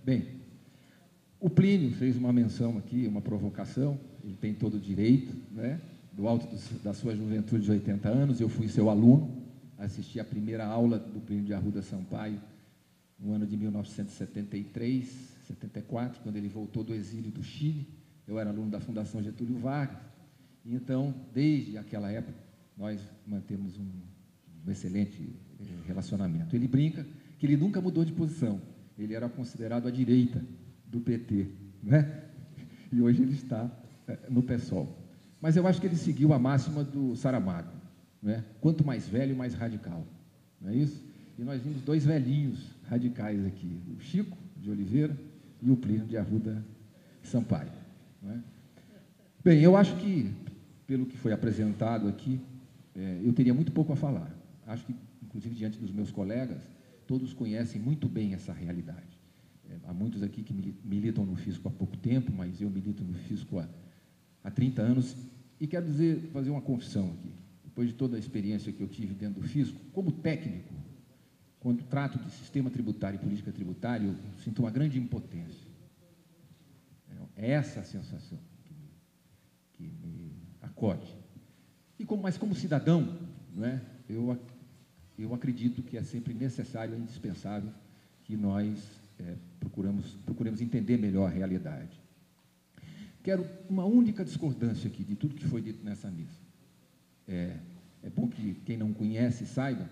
Bem, o Plínio fez uma menção aqui, uma provocação, ele tem todo o direito, né? Do alto da sua juventude de 80 anos, eu fui seu aluno, assisti a primeira aula do Plínio de Arruda Sampaio, no ano de 1973, 74, quando ele voltou do exílio do Chile. Eu era aluno da Fundação Getúlio Vargas, e então, desde aquela época, nós mantemos um excelente relacionamento. Ele brinca que ele nunca mudou de posição, ele era considerado à direita do PT, né? E hoje ele está no PSOL. Mas eu acho que ele seguiu a máxima do Saramago, né? Quanto mais velho, mais radical, não é isso? E nós vimos dois velhinhos radicais aqui, o Chico de Oliveira e o Plínio de Arruda Sampaio, não é? Bem, eu acho que, pelo que foi apresentado aqui, eu teria muito pouco a falar. Acho que, inclusive, diante dos meus colegas, todos conhecem muito bem essa realidade. Há muitos aqui que militam no Fisco há pouco tempo, mas eu milito no Fisco há 30 anos, e quero fazer uma confissão aqui. Depois de toda a experiência que eu tive dentro do Fisco, como técnico, quando trato de sistema tributário e política tributária, eu sinto uma grande impotência. É essa a sensação que me acode. Mas como cidadão, não é, eu acredito que é sempre necessário e indispensável que nós procuremos entender melhor a realidade. Quero uma única discordância aqui de tudo que foi dito nessa mesa. É bom que quem não conhece saiba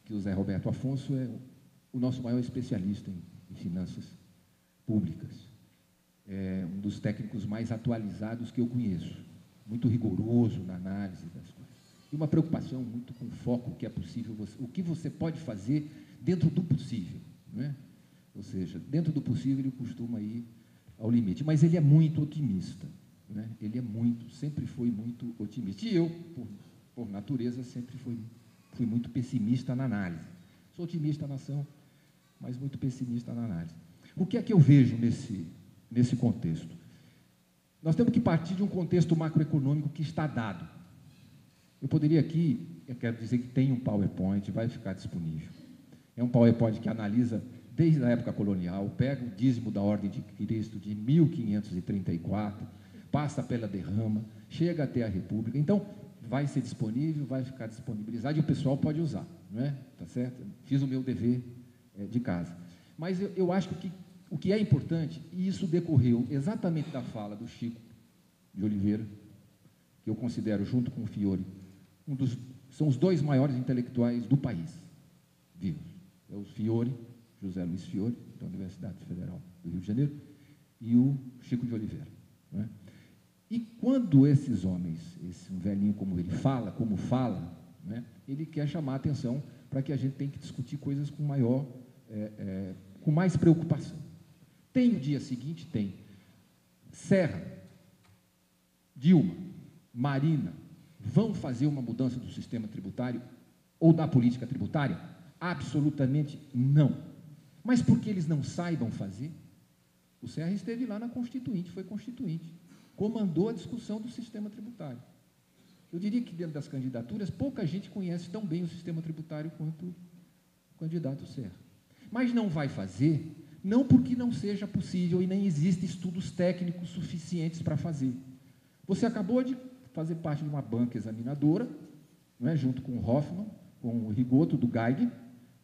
que o Zé Roberto Afonso é o nosso maior especialista em finanças públicas. É um dos técnicos mais atualizados que eu conheço, muito rigoroso na análise das coisas. E uma preocupação muito com foco, o que é possível, o que você pode fazer dentro do possível, não é? Ou seja, dentro do possível ele costuma ir ao limite, mas ele é muito otimista, né? Ele sempre foi muito otimista. E eu, por natureza, sempre fui muito pessimista na análise. Sou otimista na ação, mas muito pessimista na análise. O que é que eu vejo nesse contexto? Nós temos que partir de um contexto macroeconômico que está dado. Eu poderia aqui, eu quero dizer que tem um PowerPoint, vai ficar disponível. É um PowerPoint que analisa desde a época colonial, pega o dízimo da ordem de Cristo de 1534, passa pela derrama, chega até a República. Então, vai ser disponível, vai ficar disponibilizado e o pessoal pode usar, não é? Tá certo? Fiz o meu dever de casa. Mas eu acho que o que é importante, e isso decorreu exatamente da fala do Chico de Oliveira, que eu considero, junto com o Fiore, são os dois maiores intelectuais do país, vivos. É o Fiore, José Luiz Fiore, da Universidade Federal do Rio de Janeiro, e o Chico de Oliveira, não é? E quando esses homens, um velhinho como ele fala, não é? Ele quer chamar a atenção para que a gente tem que discutir coisas com com mais preocupação. Tem o dia seguinte? Tem. Serra, Dilma, Marina, vão fazer uma mudança do sistema tributário ou da política tributária? Absolutamente não. Mas porque eles não saibam fazer? O Serra esteve lá na Constituinte, foi constituinte, comandou a discussão do sistema tributário. Eu diria que dentro das candidaturas, pouca gente conhece tão bem o sistema tributário quanto o candidato Serra. Mas não vai fazer, não porque não seja possível e nem existem estudos técnicos suficientes para fazer. Você acabou de fazer parte de uma banca examinadora, não é, junto com o Hoffman, com o Rigoto, do Geig,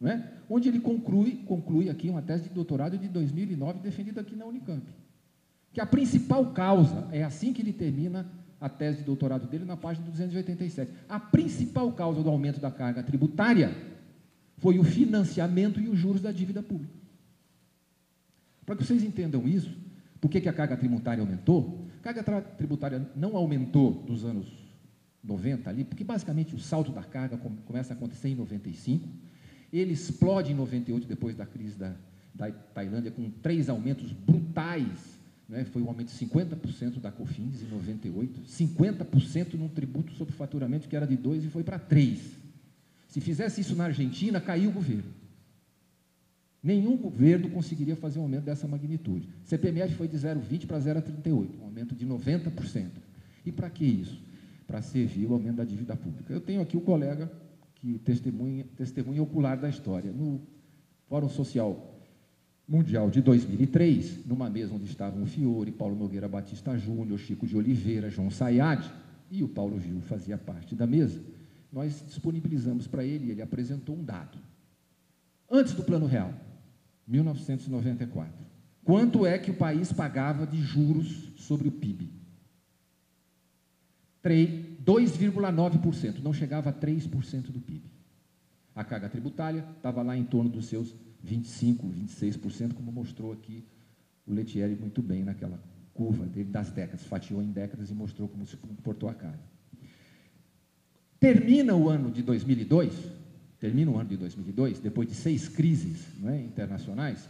não é, onde ele conclui aqui uma tese de doutorado de 2009, defendida aqui na Unicamp, que a principal causa, é assim que ele termina a tese de doutorado dele, na página 287, a principal causa do aumento da carga tributária foi o financiamento e os juros da dívida pública. Para que vocês entendam isso, por que a carga tributária aumentou? A carga tributária não aumentou dos anos 90 ali, porque basicamente o salto da carga começa a acontecer em 95, ele explode em 98, depois da crise da Tailândia, com 3 aumentos brutais, né? Foi um aumento de 50% da COFINS em 98, 50% num tributo sobre faturamento que era de 2 e foi para 3. Se fizesse isso na Argentina, caiu o governo. Nenhum governo conseguiria fazer um aumento dessa magnitude. CPMF foi de 0,20 para 0,38, um aumento de 90%. E para que isso? Para servir o aumento da dívida pública. Eu tenho aqui o colega que testemunha ocular da história. No Fórum Social Mundial de 2003, numa mesa onde estavam o Fiore, Paulo Nogueira Batista Júnior, Chico de Oliveira, João Sayad, e o Paulo Gil fazia parte da mesa, nós disponibilizamos para ele, e ele apresentou um dado. Antes do Plano Real, 1994, quanto é que o país pagava de juros sobre o PIB? 2,9%, não chegava a 3% do PIB. A carga tributária estava lá em torno dos seus 25%, 26%, como mostrou aqui o Lettieri muito bem naquela curva dele das décadas, fatiou em décadas e mostrou como se comportou a carga. Termina o ano de 2002, depois de 6 crises, né, internacionais,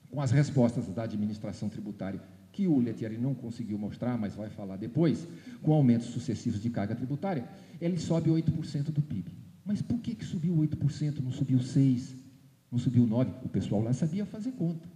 com as respostas da administração tributária, que o Lettieri não conseguiu mostrar, mas vai falar depois, com aumentos sucessivos de carga tributária, ele sobe 8% do PIB. Mas por que subiu 8%, não subiu 6%, não subiu 9%? O pessoal lá sabia fazer conta.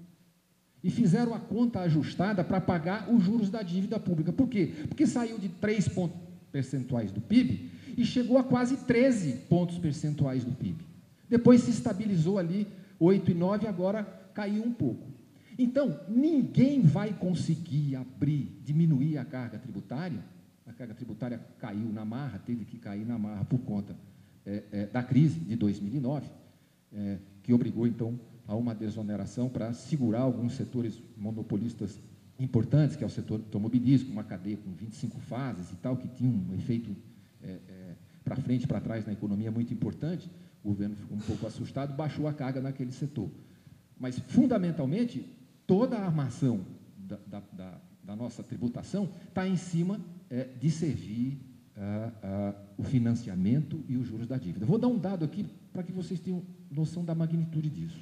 E fizeram a conta ajustada para pagar os juros da dívida pública. Por quê? Porque saiu de 3 pontos percentuais do PIB e chegou a quase 13 pontos percentuais do PIB. Depois se estabilizou ali, 8 e 9, agora caiu um pouco. Então, ninguém vai conseguir diminuir a carga tributária. A carga tributária caiu na marra, teve que cair na marra por conta da crise de 2009, que obrigou, então, a uma desoneração para segurar alguns setores monopolistas importantes, que é o setor automobilístico, uma cadeia com 25 fases e tal, que tinha um efeito para frente e para trás na economia muito importante. O governo ficou um pouco assustado, baixou a carga naquele setor. Mas, fundamentalmente, toda a armação da nossa tributação está em cima de servir o financiamento e os juros da dívida. Vou dar um dado aqui para que vocês tenham noção da magnitude disso.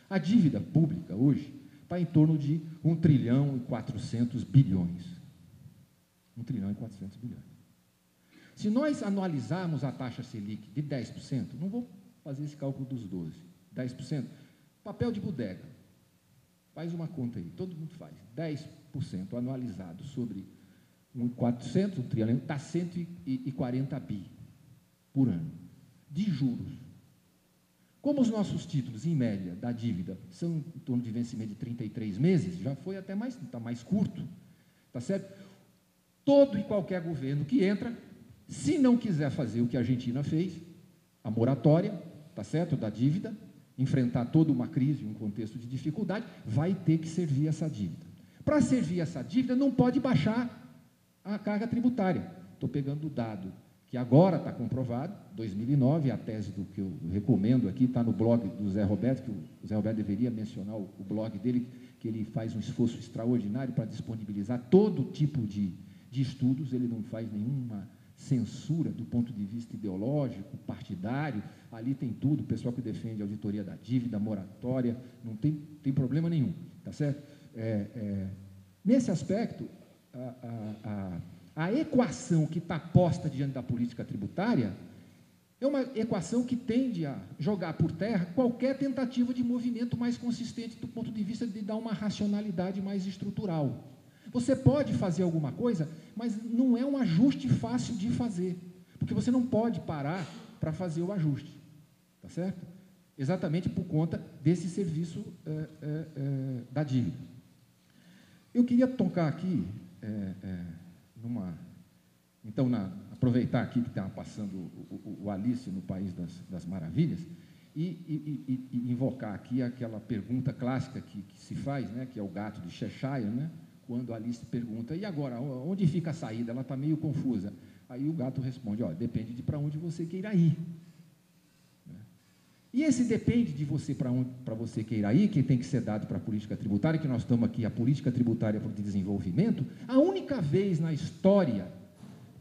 A dívida pública hoje está em torno de 1 trilhão e 400 bilhões. 1 trilhão e 400 bilhões. Se nós analisarmos a taxa Selic de 10%, não vou fazer esse cálculo dos 12%, 10%, papel de bodega, faz uma conta aí, todo mundo faz, 10% anualizado sobre 1.400, 1 trilhão, está 140 bi por ano, de juros. Como os nossos títulos, em média, da dívida, são em torno de vencimento de 33 meses, já foi até mais, está mais curto, tá certo? Todo e qualquer governo que entra, se não quiser fazer o que a Argentina fez, a moratória, tá certo, da dívida, enfrentar toda uma crise, um contexto de dificuldade, vai ter que servir essa dívida. Para servir essa dívida, não pode baixar a carga tributária. Estou pegando o dado que agora está comprovado, 2009, a tese do que eu recomendo aqui, está no blog do Zé Roberto, que o Zé Roberto deveria mencionar o blog dele, que ele faz um esforço extraordinário para disponibilizar todo tipo de estudos, ele não faz nenhuma censura do ponto de vista ideológico, partidário, ali tem tudo, o pessoal que defende a auditoria da dívida, moratória, não tem problema nenhum, tá certo? Nesse aspecto, a equação que está posta diante da política tributária é uma equação que tende a jogar por terra qualquer tentativa de movimento mais consistente do ponto de vista de dar uma racionalidade mais estrutural. Você pode fazer alguma coisa, mas não é um ajuste fácil de fazer, porque você não pode parar para fazer o ajuste, tá certo? Exatamente por conta desse serviço da dívida. Eu queria tocar aqui, aproveitar aqui que está passando o Alice no País das Maravilhas, e invocar aqui aquela pergunta clássica que se faz, né, que é o gato de Cheshire, né, quando a Alice pergunta, e agora, onde fica a saída? Ela está meio confusa. Aí o gato responde, depende de para onde você queira ir. E esse depende de você para você queira ir, que tem que ser dado para a política tributária, que nós estamos aqui, a política tributária para o desenvolvimento, a única vez na história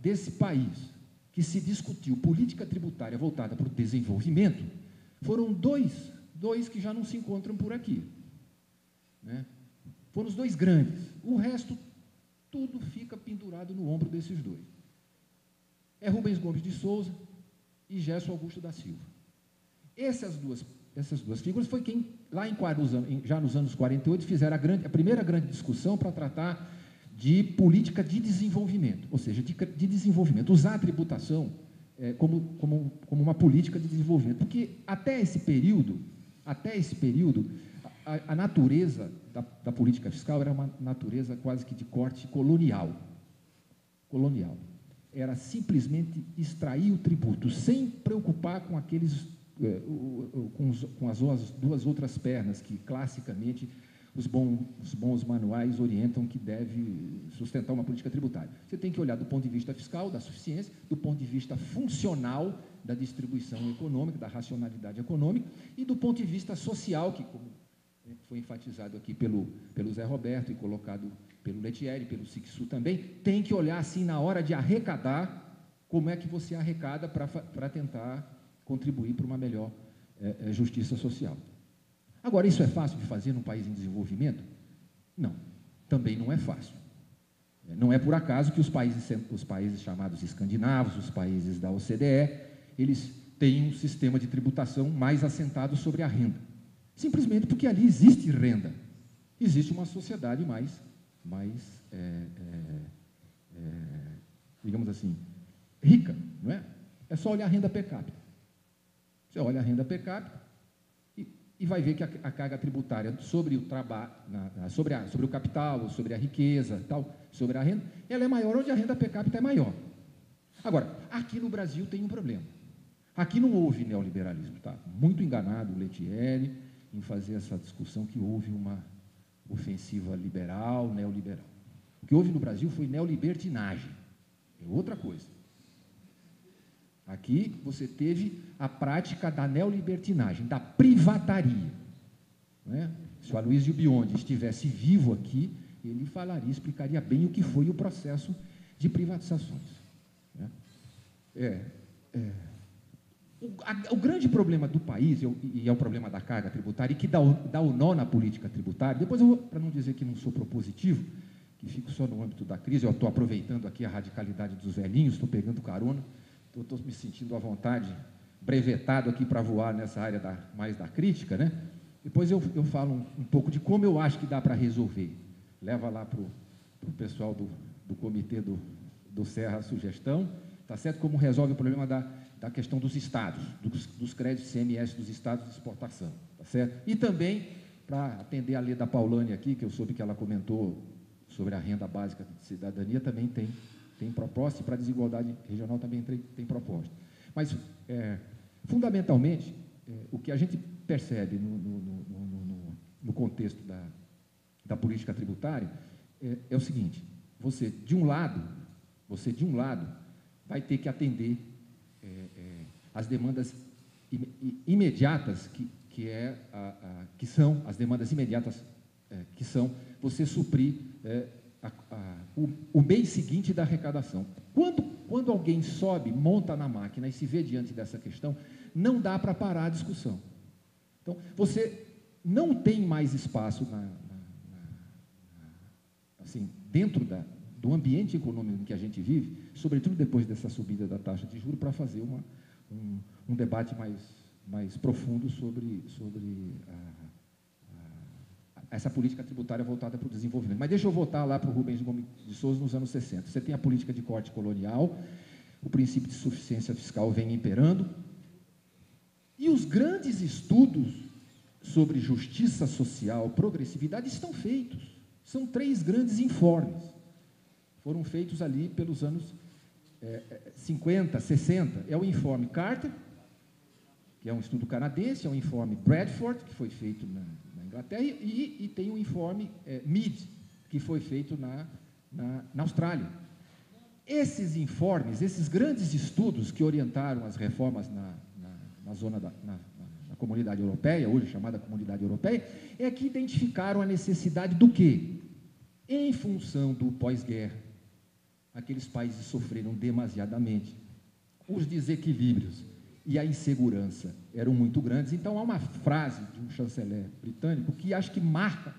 desse país que se discutiu política tributária voltada para o desenvolvimento, foram dois que já não se encontram por aqui, né? Foram os dois grandes, o resto, tudo fica pendurado no ombro desses dois. É Rubens Gomes de Souza e Gerson Augusto da Silva. Essas duas figuras foi quem, lá já nos anos 48, fizeram a primeira grande discussão para tratar de política de desenvolvimento, ou seja, de desenvolvimento, usar a tributação como uma política de desenvolvimento, porque até esse período, a natureza da política fiscal era uma natureza quase que de corte colonial. Colonial. Era simplesmente extrair o tributo, sem preocupar com aqueles, com as duas outras pernas, que classicamente os bons manuais orientam que deve sustentar uma política tributária. Você tem que olhar do ponto de vista fiscal, da suficiência, do ponto de vista funcional, da distribuição econômica, da racionalidade econômica, e do ponto de vista social, que, como foi enfatizado aqui pelo Zé Roberto e colocado pelo Lettieri, pelo Sixu também, tem que olhar assim na hora de arrecadar, como é que você arrecada para tentar contribuir para uma melhor justiça social. Agora, isso é fácil de fazer num país em desenvolvimento? Não, também não é fácil. Não é por acaso que os países chamados escandinavos, os países da OCDE, eles têm um sistema de tributação mais assentado sobre a renda. Simplesmente porque ali existe renda. Existe uma sociedade mais digamos assim, rica, não é? É só olhar a renda per capita. Você olha a renda per capita e vai ver que a carga tributária sobre o trabalho, sobre o capital, sobre a riqueza, tal, sobre a renda, ela é maior onde a renda per capita é maior. Agora, aqui no Brasil tem um problema. Aqui não houve neoliberalismo, tá? Muito enganado o Lettieri em fazer essa discussão que houve uma ofensiva liberal, neoliberal. O que houve no Brasil foi neolibertinagem, é outra coisa. Aqui você teve a prática da neolibertinagem, da privataria. Né? Se o Aloysio Biondi estivesse vivo aqui, ele falaria, explicaria bem o que foi o processo de privatizações. Né? O grande problema do país, e é o problema da carga tributária, e que dá o nó na política tributária, depois eu vou, para não dizer que não sou propositivo, que fico só no âmbito da crise, eu estou aproveitando aqui a radicalidade dos velhinhos, estou pegando carona, estou me sentindo à vontade, brevetado aqui para voar nessa área mais da crítica, né? Depois eu falo um pouco de como eu acho que dá para resolver. Leva lá para o pessoal do comitê do Serra a sugestão, tá certo? Como resolve o problema da questão dos estados, dos créditos CMS dos estados de exportação, tá certo? E também, para atender a Leda Paulani aqui, que eu soube que ela comentou sobre a renda básica de cidadania, também tem proposta, e para a desigualdade regional também tem proposta. Mas, fundamentalmente, o que a gente percebe no contexto da política tributária é o seguinte: você, de um lado, vai ter que atender as demandas imediatas, que são as demandas imediatas, que são você suprir o mês seguinte da arrecadação. Quando alguém sobe, monta na máquina e se vê diante dessa questão, não dá para parar a discussão. Então, você não tem mais espaço assim, dentro do ambiente econômico em que a gente vive, sobretudo depois dessa subida da taxa de juros, para fazer um debate mais profundo sobre essa política tributária voltada para o desenvolvimento. Mas deixa eu voltar lá para o Rubens Gomes de Souza nos anos 60. Você tem a política de corte colonial, o princípio de suficiência fiscal vem imperando, e os grandes estudos sobre justiça social, progressividade, estão feitos. São 3 grandes informes. Foram feitos ali pelos anos 50, 60. É o informe Carter, que é um estudo canadense, é o informe Bradford, que foi feito na Inglaterra, e tem o informe Mead, que foi feito na Austrália. Esses informes, esses grandes estudos que orientaram as reformas na zona na Comunidade Europeia, hoje chamada Comunidade Europeia, é que identificaram a necessidade do quê? Em função do pós-guerra, aqueles países sofreram demasiadamente, os desequilíbrios e a insegurança eram muito grandes. Então, há uma frase de um chanceler britânico que acho que marca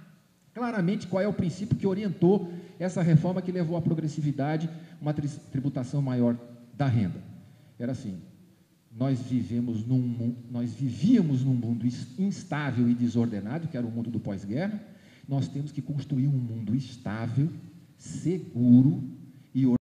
claramente qual é o princípio que orientou essa reforma que levou à progressividade, uma tributação maior da renda. Era assim: nós vivíamos num mundo instável e desordenado, que era o mundo do pós-guerra. Nós temos que construir um mundo estável, seguro e